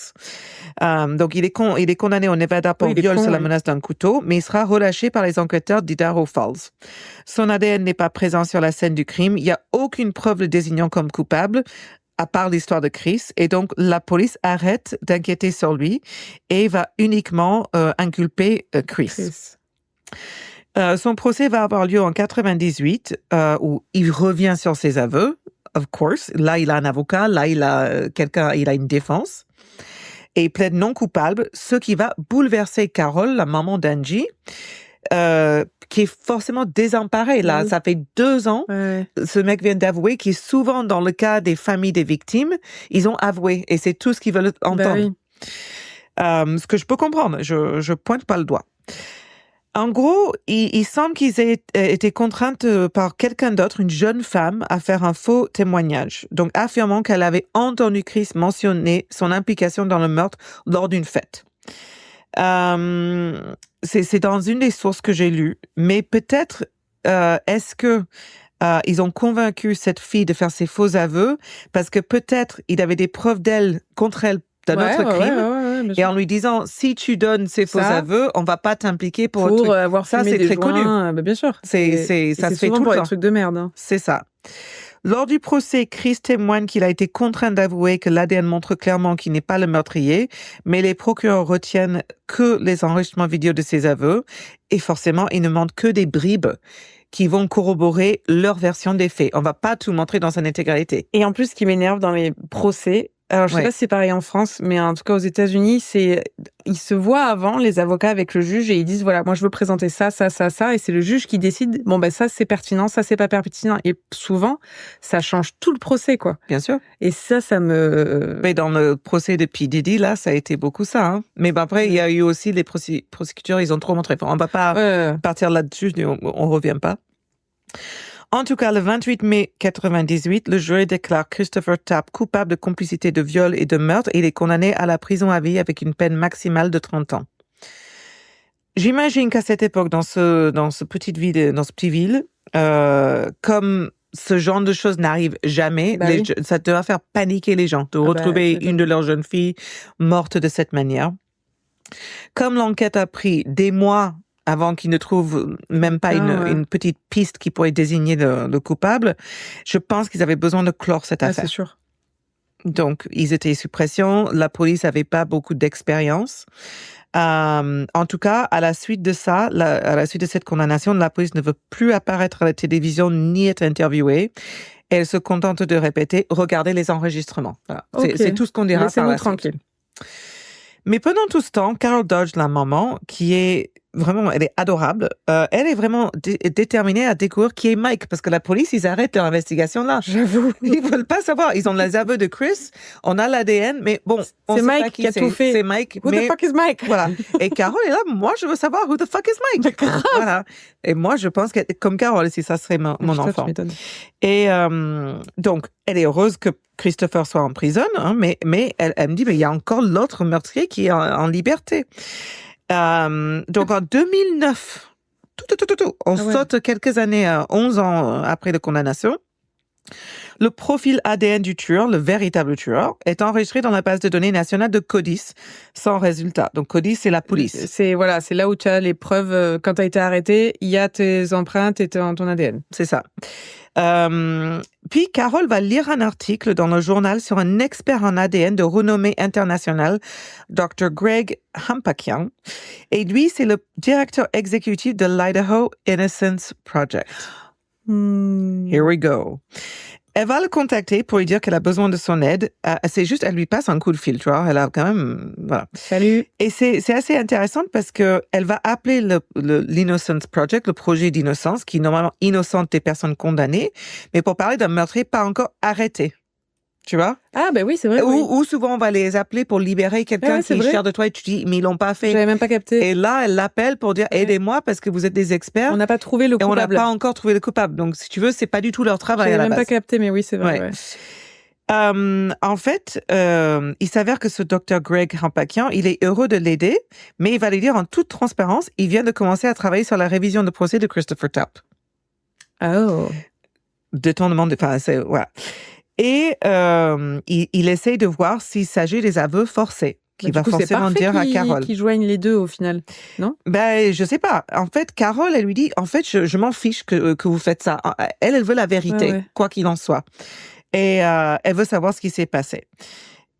Donc, il est condamné au Nevada pour viol sur la menace d'un couteau, mais il sera relâché par les enquêteurs d'Idaho Falls. Son ADN n'est pas présent sur la scène du crime. Il n'y a aucune preuve le désignant comme coupable, à part l'histoire de Chris. Et donc, la police arrête d'inquiéter sur lui et va uniquement inculper Chris. Son procès va avoir lieu en 98, où il revient sur ses aveux, of course. Là, il a un avocat, là, il a une défense. Et il plaide non coupable, ce qui va bouleverser Carol, la maman d'Angie, qui est forcément désemparée. Là, ça fait 2 ans, ce mec vient d'avouer, qui est souvent dans le cas des familles des victimes, ils ont avoué, et c'est tout ce qu'ils veulent entendre. Ce que je peux comprendre, je pointe pas le doigt. En gros, il semble qu'ils aient été contraintes par quelqu'un d'autre, une jeune femme, à faire un faux témoignage. Donc, affirmant qu'elle avait entendu Chris mentionner son implication dans le meurtre lors d'une fête. C'est dans une des sources que j'ai lues. Mais peut-être, est-ce que ils ont convaincu cette fille de faire ses faux aveux parce que peut-être il avait des preuves contre elle d'un autre crime, et en lui disant, si tu donnes ces faux aveux, on va pas t'impliquer pour le truc. Avoir ça, c'est très connu. Bah, bien sûr. Ça se fait tout pour le temps. Les trucs de merde. Hein. C'est ça. Lors du procès, Chris témoigne qu'il a été contraint d'avouer que l'ADN montre clairement qu'il n'est pas le meurtrier, mais les procureurs retiennent que les enregistrements vidéo de ses aveux, et forcément, ils ne montrent que des bribes qui vont corroborer leur version des faits. On va pas tout montrer dans son intégralité. Et en plus, ce qui m'énerve dans les procès, alors je sais pas si c'est pareil en France, mais en tout cas aux États-Unis, ils se voient avant, les avocats avec le juge, et ils disent voilà, moi je veux présenter ça, et c'est le juge qui décide, bon ben ça c'est pertinent, ça c'est pas pertinent, et souvent ça change tout le procès, quoi. Bien sûr. Et ça me... Mais dans le procès de P. Diddy, là, ça a été beaucoup ça, hein. Mais ben après, il y a eu aussi les prosécuteurs, ils ont trop montré. On va pas partir là-dessus, on revient pas. En tout cas, le 28 mai 98, le jury déclare Christopher Tapp coupable de complicité de viol et de meurtre et il est condamné à la prison à vie avec une peine maximale de 30 ans. j'imagine qu'à cette époque, dans ce petit ville, comme ce genre de choses n'arrive jamais, ça doit faire paniquer les gens de retrouver une de leurs jeunes filles morte de cette manière. Comme l'enquête a pris des mois avant qu'ils ne trouvent même pas une petite piste qui pourrait désigner le coupable, je pense qu'ils avaient besoin de clore cette affaire. C'est sûr. Donc, ils étaient sous pression. La police n'avait pas beaucoup d'expérience. En tout cas, à la suite de ça, à la suite de cette condamnation, la police ne veut plus apparaître à la télévision ni être interviewée. Elle se contente de répéter « Regardez les enregistrements ». Voilà. C'est tout ce qu'on dira par la suite. Tranquille. Mais pendant tout ce temps, Carol Dodge, la maman, qui est vraiment, elle est adorable, elle est vraiment déterminée à découvrir qui est Mike, parce que la police, ils arrêtent leur investigation là. J'avoue. Ils veulent pas savoir. Ils ont les aveux de Chris, on a l'ADN, mais bon, on c'est sait Mike pas qui qui a tout fait. C'est Mike. Who the fuck is Mike? Voilà. Et Carol est là, moi, je veux savoir who the fuck is Mike. Voilà. Et moi, je pense que, comme Carol, si ça serait mon enfant. Et donc, elle est heureuse que Christopher soit en prison, hein, mais elle me dit, mais il y a encore l'autre meurtrier qui est en liberté. Donc en 2009, on saute quelques années, 11 ans après la condamnation. Le profil ADN du tueur, le véritable tueur, est enregistré dans la base de données nationale de CODIS, sans résultat. Donc CODIS, c'est la police. C'est là où tu as les preuves. Quand tu as été arrêté, il y a tes empreintes et ton ADN. C'est ça. Puis Carol va lire un article dans le journal sur un expert en ADN de renommée internationale, Dr. Greg Hampakian. Et lui, c'est le directeur exécutif de l'Idaho Innocence Project. Here we go. Elle va le contacter pour lui dire qu'elle a besoin de son aide. C'est juste, elle lui passe un coup de fil, tu vois. Elle a quand même, voilà. Salut. Et c'est assez intéressant parce que elle va appeler l'Innocence Project, le projet d'innocence, qui normalement innocente des personnes condamnées, mais pour parler d'un meurtrier pas encore arrêté. Tu vois? Ah, ben oui, c'est vrai. Ou souvent, on va les appeler pour libérer quelqu'un qui est cher de toi et tu dis, mais ils l'ont pas fait. J'avais même pas capté. Et là, elle l'appelle pour dire, aidez-moi parce que vous êtes des experts. On n'a pas trouvé le coupable. Et on n'a pas encore trouvé le coupable. Donc, si tu veux, c'est pas du tout leur travail à la base. J'avais même pas capté, mais oui, c'est vrai. Ouais. En fait, il s'avère que ce docteur Greg Hampakian, il est heureux de l'aider, mais il va lui dire en toute transparence, il vient de commencer à travailler sur la révision de procès de Christopher Tapp. Oh. Détournement voilà. Et il essaye de voir s'il s'agit des aveux forcés, qu'il va forcément dire à Carol. Qui joignent les deux au final, non? Ben, je sais pas. En fait, Carol, elle lui dit, en fait, je m'en fiche que vous faites ça. Elle veut la vérité, quoi qu'il en soit. Et elle veut savoir ce qui s'est passé.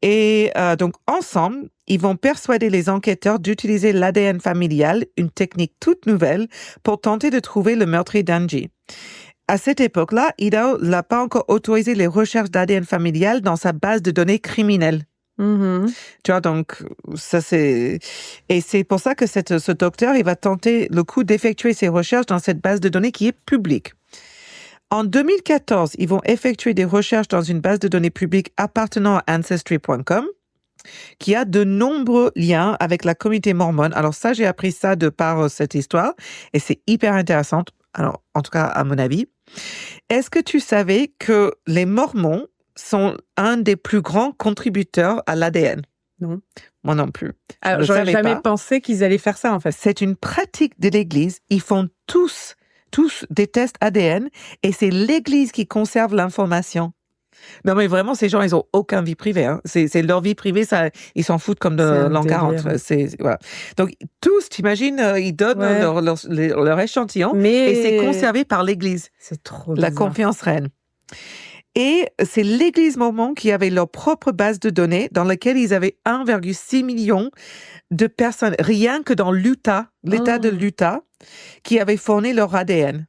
Et donc, ensemble, ils vont persuader les enquêteurs d'utiliser l'ADN familial, une technique toute nouvelle, pour tenter de trouver le meurtrier d'Angie. À cette époque-là, Idaho n'a pas encore autorisé les recherches d'ADN familial dans sa base de données criminelle. Mm-hmm. Tu vois, donc, ça c'est... Et c'est pour ça que ce docteur, il va tenter le coup d'effectuer ses recherches dans cette base de données qui est publique. En 2014, ils vont effectuer des recherches dans une base de données publique appartenant à Ancestry.com, qui a de nombreux liens avec la communauté mormone. Alors ça, j'ai appris ça de par cette histoire, et c'est hyper intéressant. Alors, en tout cas, à mon avis. Est-ce que tu savais que les Mormons sont un des plus grands contributeurs à l'ADN? Non. Moi non plus. Alors, j'aurais jamais pensé qu'ils allaient faire ça, en fait. C'est une pratique de l'Église. Ils font tous des tests ADN et c'est l'Église qui conserve l'information. Non, mais vraiment, ces gens, ils ont aucune vie privée. Hein. C'est leur vie privée, ça, ils s'en foutent comme de l'an 40. Voilà. Donc, tous, t'imagines, ils donnent leur échantillon et c'est conservé par l'Église. C'est trop La bizarre. confiance reine. Et c'est l'Église mormone qui avait leur propre base de données dans laquelle ils avaient 1,6 million de personnes, rien que dans l'Utah, l'État de l'Utah, qui avaient fourni leur ADN.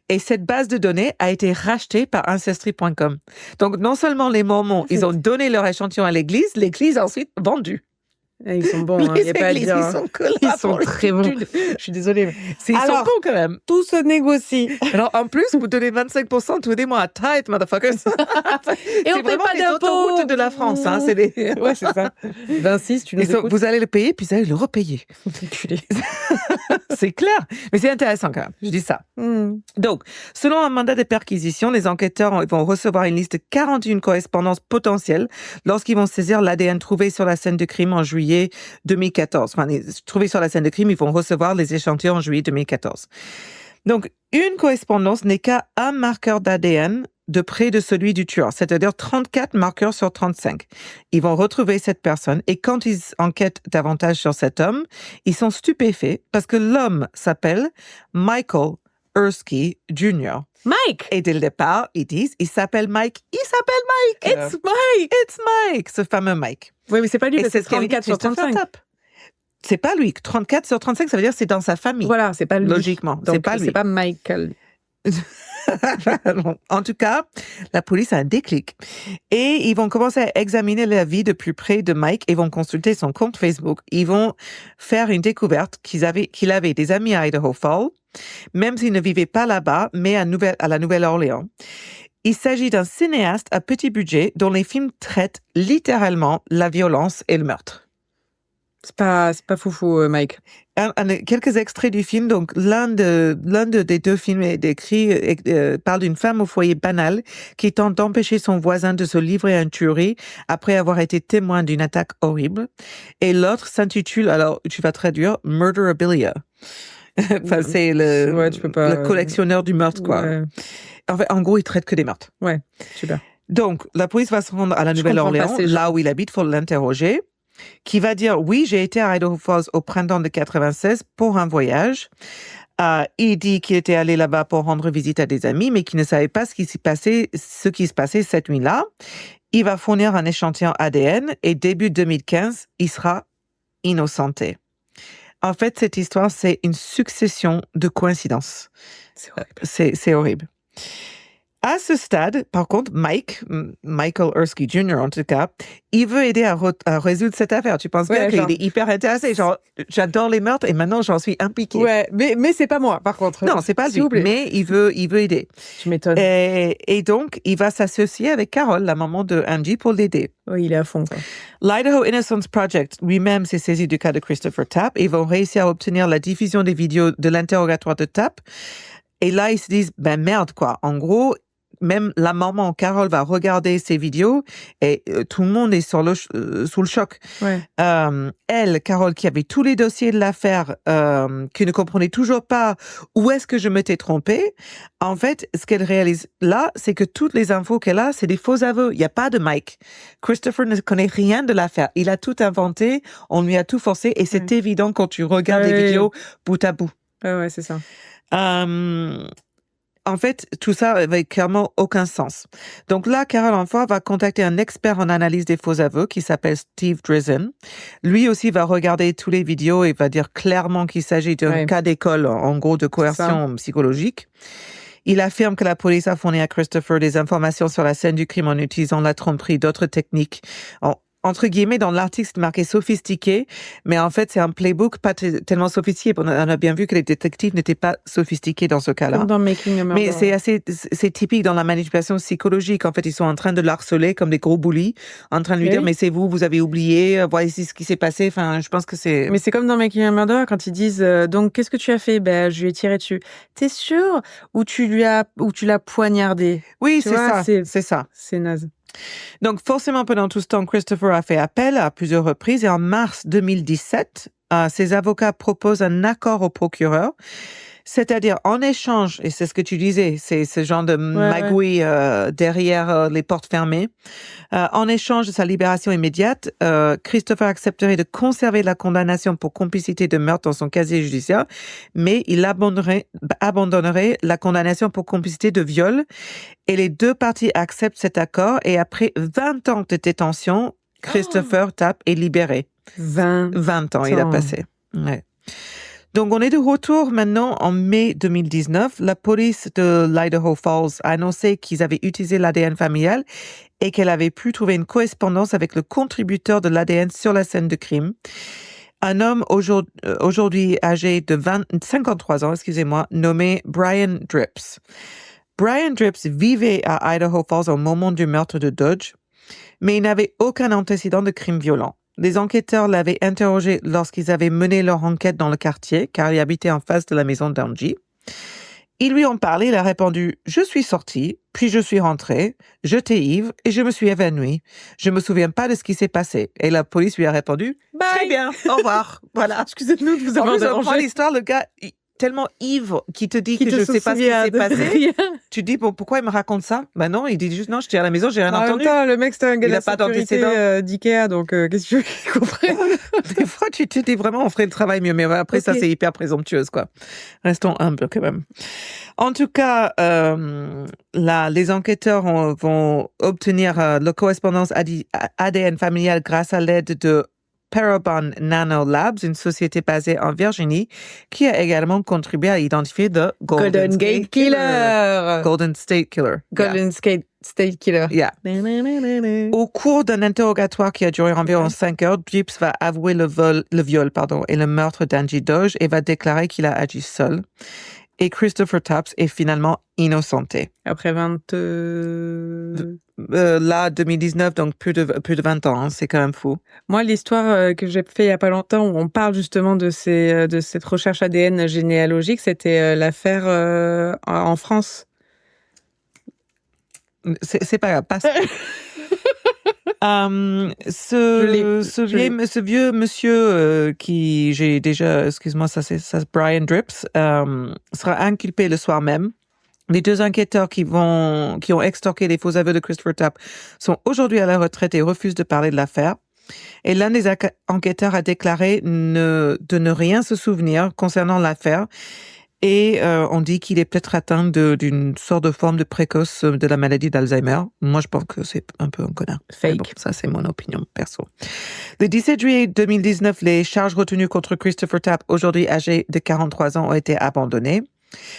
Et cette base de données a été rachetée par Ancestry.com. Donc, non seulement les Mormons, ils ont donné leur échantillon à l'Église a ensuite vendu. Et ils sont bons, il n'y a pas à dire. Ils sont très bons. Je suis désolée. Mais ils sont bons quand même. Tout se négocie. Alors, en plus, vous donnez 25% tous les mois à tithe, motherfuckers. Et on ne paie pas d'impôts. C'est vraiment les autoroutes de la France. Hein, c'est les... Ouais, c'est ça. 26, tu nous écoutes. Vous allez le payer, puis vous allez le repayer. C'est clair. Mais c'est intéressant quand même. Je dis ça. Donc, selon un mandat de perquisition, les enquêteurs vont recevoir une liste de 41 correspondances potentielles lorsqu'ils vont saisir l'ADN trouvé sur la scène de crime en juillet 2014. Enfin, trouvé sur la scène de crime, ils vont recevoir les échantillons en juillet 2014. Donc, une correspondance n'est qu'à un marqueur d'ADN de près de celui du tueur, c'est-à-dire 34 marqueurs sur 35. Ils vont retrouver cette personne et quand ils enquêtent davantage sur cet homme, ils sont stupéfaits parce que l'homme s'appelle Michael Ersky Jr. Mike! Et dès le départ, ils disent, il s'appelle Mike. It's Mike! It's Mike, ce fameux Mike. Oui, mais c'est pas lui, parce que c'est 34 sur 35. C'est pas lui. 34 sur 35, ça veut dire que c'est dans sa famille. Voilà, c'est pas lui. Logiquement, donc, c'est pas lui. C'est pas Michael. En tout cas, la police a un déclic. Et ils vont commencer à examiner la vie de plus près de Mike et vont consulter son compte Facebook. Ils vont faire une découverte qu'il avait des amis à Idaho Falls, même s'il ne vivait pas là-bas, mais à la Nouvelle-Orléans. Il s'agit d'un cinéaste à petit budget dont les films traitent littéralement la violence et le meurtre. C'est pas foufou, Mike. Quelques extraits du film. Donc, l'un des deux films est décrit, parle d'une femme au foyer banal qui tente d'empêcher son voisin de se livrer à une tuerie après avoir été témoin d'une attaque horrible. Et l'autre s'intitule, alors, tu vas traduire, Murderabilia. Enfin, c'est le collectionneur du meurtre, quoi. Ouais. En gros, il traite que des meurtres. Ouais, super. Donc, la police va se rendre à la Nouvelle-Orléans, là où il habite, faut l'interroger. Qui va dire, oui, j'ai été à Idaho Falls au printemps de 96 pour un voyage. Il dit qu'il était allé là-bas pour rendre visite à des amis, mais qu'il ne savait pas ce qui se passait cette nuit-là. Il va fournir un échantillon ADN et début 2015, il sera innocenté. En fait, cette histoire, c'est une succession de coïncidences. C'est horrible. C'est horrible. À ce stade, par contre, Michael Ersky Jr. en tout cas, il veut aider à résoudre cette affaire. Tu penses bien qu'il est hyper intéressé. Genre, j'adore les meurtres et maintenant j'en suis impliqué. Ouais, mais c'est pas moi, par contre. Non, c'est pas lui, mais il veut aider. Tu m'étonnes. Et donc, il va s'associer avec Carol, la maman de Angie, pour l'aider. Oui, il est à fond, quoi. L'Idaho Innocence Project lui-même s'est saisi du cas de Christopher Tapp et vont réussir à obtenir la diffusion des vidéos de l'interrogatoire de Tapp. Et là, ils se disent, ben merde, quoi. En gros, même la maman, Carole, va regarder ces vidéos et tout le monde est sous le choc. Ouais. Elle, Carole, qui avait tous les dossiers de l'affaire, qui ne comprenait toujours pas où est-ce que je m'étais trompée, en fait, ce qu'elle réalise là, c'est que toutes les infos qu'elle a, c'est des faux aveux. Il n'y a pas de Mike. Christopher ne connaît rien de l'affaire. Il a tout inventé, on lui a tout forcé et c'est évident quand tu regardes les vidéos bout à bout. Ouais, c'est ça. En fait, tout ça n'avait clairement aucun sens. Donc là, Carol Enfoy va contacter un expert en analyse des faux aveux qui s'appelle Steve Drizzen. Lui aussi va regarder tous les vidéos et va dire clairement qu'il s'agit d'un cas d'école, en gros, de coercion psychologique. Il affirme que la police a fourni à Christopher des informations sur la scène du crime en utilisant la tromperie, d'autres techniques. Entre guillemets, dans l'article, c'est marqué sophistiqué, mais en fait, c'est un playbook pas tellement sophistiqué. On a bien vu que les détectives n'étaient pas sophistiqués dans ce cas-là. Comme dans Making a Murderer. Mais c'est typique dans la manipulation psychologique. En fait, ils sont en train de l'harceler comme des gros bullies, en train de lui dire, mais c'est vous avez oublié, voici ce qui s'est passé. Enfin, je pense que c'est... Mais c'est comme dans Making a Murderer, quand ils disent, donc, qu'est-ce que tu as fait? Ben, je lui ai tiré dessus. T'es sûr? Ou tu l'as poignardé? Oui, c'est ça. C'est naze. Donc, forcément, pendant tout ce temps, Christopher a fait appel à plusieurs reprises et en mars 2017, ses avocats proposent un accord au procureur. C'est-à-dire, en échange, et c'est ce que tu disais, c'est ce genre de magouille derrière les portes fermées. En échange de sa libération immédiate, Christopher accepterait de conserver la condamnation pour complicité de meurtre dans son casier judiciaire, mais il abandonnerait la condamnation pour complicité de viol. Et les deux parties acceptent cet accord. Et après 20 ans de détention, Christopher Tapp est libéré. 20 ans il a passé. Ouais. Donc, on est de retour maintenant en mai 2019. La police de l'Idaho Falls a annoncé qu'ils avaient utilisé l'ADN familial et qu'elle avait pu trouver une correspondance avec le contributeur de l'ADN sur la scène de crime. Un homme aujourd'hui âgé de 53 ans, nommé Brian Drips. Brian Drips vivait à Idaho Falls au moment du meurtre de Dodge, mais il n'avait aucun antécédent de crime violent. Les enquêteurs l'avaient interrogé lorsqu'ils avaient mené leur enquête dans le quartier, car il habitait en face de la maison d'Angie. Ils lui ont parlé, il a répondu « Je suis sorti, puis je suis rentré, j'étais ivre et je me suis évanoui. Je me souviens pas de ce qui s'est passé. » Et la police lui a répondu « Très bien, au revoir. » Voilà. Excusez-nous de vous avoir dérangé. En plus, on prend l'histoire, le gars... tellement ivre qui te dit que je ne sais pas ce qui s'est passé. Tu te dis, bon, pourquoi il me raconte ça? Ben non, il dit juste, non, j'étais à la maison, j'ai rien entendu. Temps, le mec, c'était un gars de la sécurité d'Ikea, donc qu'est-ce que tu veux qu'il comprenne? Des fois, tu te dis vraiment, on ferait le travail mieux, mais après, ça, c'est hyper présomptueuse, quoi. Restons humbles, quand même. En tout cas, les enquêteurs vont obtenir la correspondance ADN familiale grâce à l'aide de Parabon Nanolabs, une société basée en Virginie, qui a également contribué à identifier le Golden State Killer. Golden State Killer. Golden State Killer. Yeah. Au cours d'un interrogatoire qui a duré environ 5 heures, Drips va avouer le viol et le meurtre d'Angie Doge et va déclarer qu'il a agi seul. Et Christopher Taps est finalement innocenté. Après 2019, donc plus de 20 ans, hein, c'est quand même fou. Moi, l'histoire que j'ai fait il y a pas longtemps, où on parle justement de cette recherche ADN généalogique, c'était l'affaire en France. C'est pas grave, passe. Ce vieux monsieur qui j'ai déjà, excuse-moi, ça Brian Drips, sera inculpé le soir même. Les 2 enquêteurs qui ont extorqué les faux aveux de Christopher Tapp sont aujourd'hui à la retraite et refusent de parler de l'affaire. Et l'un des enquêteurs a déclaré de ne rien se souvenir concernant l'affaire. Et on dit qu'il est peut-être atteint d'une sorte de forme de précoce de la maladie d'Alzheimer. Moi, je pense que c'est un peu un connard. Fake. Bon, ça, c'est mon opinion perso. Le 17 juillet 2019, les charges retenues contre Christopher Tapp, aujourd'hui âgé de 43 ans, ont été abandonnées.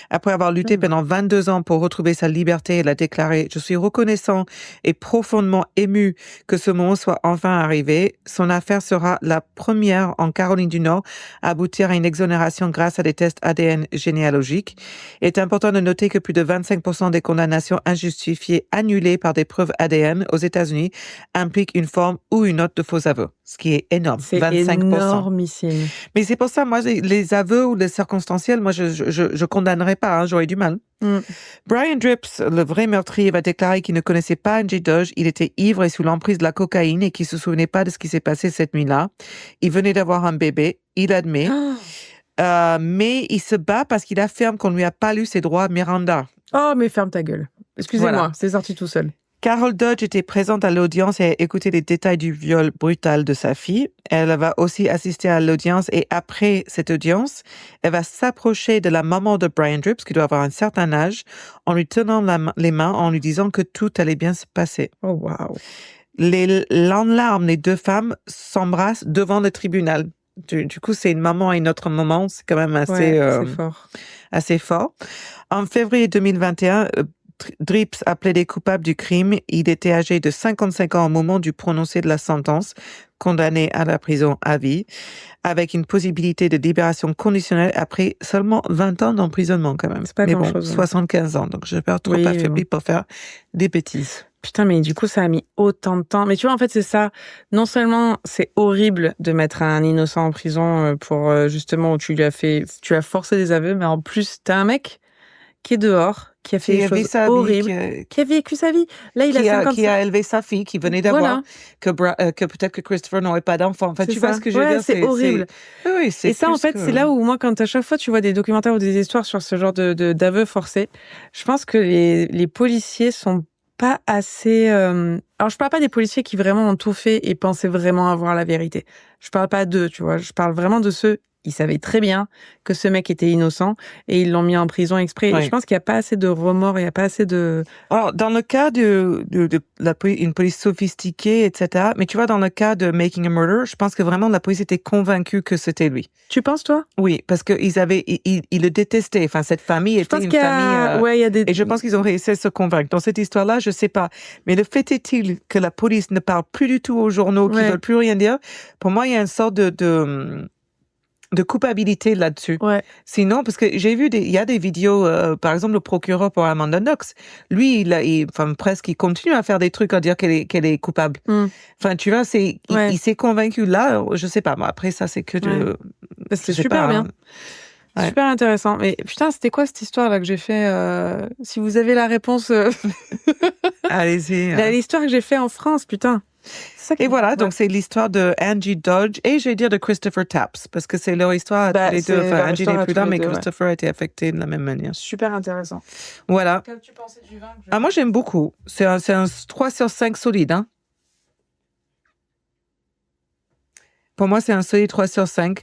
Après avoir lutté pendant 22 ans pour retrouver sa liberté, il a déclaré « Je suis reconnaissant et profondément ému que ce moment soit enfin arrivé. Son affaire sera la première en Caroline du Nord à aboutir à une exonération grâce à des tests ADN généalogiques. Il est important de noter que plus de 25% des condamnations injustifiées annulées par des preuves ADN aux États-Unis impliquent une forme ou une autre de faux aveux. Ce qui est énorme. C'est 25%. Énormissime. Mais c'est pour ça, moi, les aveux ou les circonstanciels, moi, je condamnerais pas, hein, j'aurais du mal. Brian Drips, le vrai meurtrier, va déclarer qu'il ne connaissait pas Angie Doge, il était ivre et sous l'emprise de la cocaïne et qu'il se souvenait pas de ce qui s'est passé cette nuit-là. Il venait d'avoir un bébé, il admet. Mais il se bat parce qu'il affirme qu'on ne lui a pas lu ses droits à Miranda. Oh, mais ferme ta gueule. Excusez-moi, voilà. C'est sorti tout seul. Carol Dodge était présente à l'audience et a écouté les détails du viol brutal de sa fille. Elle va aussi assister à l'audience et après cette audience, elle va s'approcher de la maman de Brian Drips, qui doit avoir un certain âge, en lui tenant les mains, en lui disant que tout allait bien se passer. Oh, wow. En larmes, les 2 femmes s'embrassent devant le tribunal. Du coup, c'est une maman et une autre maman. C'est quand même assez fort. En février 2021, Drips a plaidé coupable du crime. Il était âgé de 55 ans au moment du prononcé de la sentence, condamné à la prison à vie, avec une possibilité de libération conditionnelle après seulement 20 ans d'emprisonnement quand même. C'est pas grand-chose. 75 ans, donc je n'ai pas trop affaibli pour faire des bêtises. Putain, mais du coup, ça a mis autant de temps. Mais tu vois, en fait, c'est ça. Non seulement c'est horrible de mettre un innocent en prison pour justement où tu as forcé des aveux, mais en plus, t'as un mec qui est dehors, qui a fait des choses horribles, qui a vécu sa vie. Là, qui a élevé sa fille, qui venait d'avoir, que peut-être que Christopher n'aurait pas d'enfant. Enfin, tu vois ce que je veux dire? C'est horrible. Oui, c'est et ça, en fait, c'est là où moi, quand à chaque fois tu vois des documentaires ou des histoires sur ce genre d'aveux forcés, je pense que les policiers sont pas assez... Alors, je parle pas des policiers qui vraiment ont tout fait et pensaient vraiment avoir la vérité. Je parle pas d'eux, tu vois. Je parle vraiment de ceux... Ils savaient très bien que ce mec était innocent et ils l'ont mis en prison exprès. Et je pense qu'il n'y a pas assez de remords, il n'y a pas assez de... Alors, dans le cas de une police sophistiquée, etc., mais tu vois, dans le cas de Making a Murderer, je pense que vraiment la police était convaincue que c'était lui. Tu penses, toi? Oui, parce qu'ils le détestaient. Enfin, cette famille était une famille... Et je pense qu'ils ont réussi à se convaincre. Dans cette histoire-là, je sais pas. Mais le fait est-il que la police ne parle plus du tout aux journaux, qu'ils veulent plus rien dire. Pour moi, il y a une sorte de culpabilité là-dessus. Ouais. Sinon, parce que j'ai vu il y a des vidéos, par exemple, le procureur pour Amanda Knox, lui, il continue à faire des trucs à dire qu'elle est coupable. Enfin, tu vois, il s'est convaincu là, je sais pas, moi, après ça, c'est que de... C'est super bien. Ouais. Super intéressant. Mais putain, c'était quoi cette histoire-là que j'ai fait si vous avez la réponse... Allez-y. L'histoire que j'ai fait en France, putain. Et voilà, donc c'est l'histoire de Angie Dodge et je vais dire de Christopher Taps, parce que c'est leur histoire à tous les deux. Enfin, Angie n'est plus là, mais Christopher a été affecté de la même manière. Super intéressant. Voilà. Qu'as-tu pensé du vin moi, j'aime beaucoup. C'est un 3 sur 5 solide. Hein. Pour moi, c'est un solide 3 sur 5.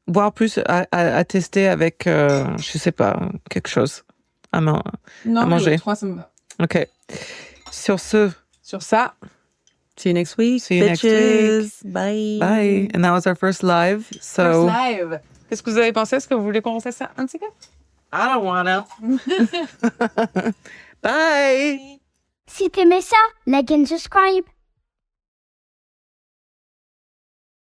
Voire plus à tester avec, je sais pas, quelque chose à manger. Non, 3, ça me va. OK. Sur ça... See you next week. See you next week. Bye. Bye. And that was our first live. So. First live. Qu'est-ce que vous avez pensé? Est-ce que vous voulez qu'on fasse ça un petit peu? I don't wanna. Bye. Si t'aimais ça, like and subscribe.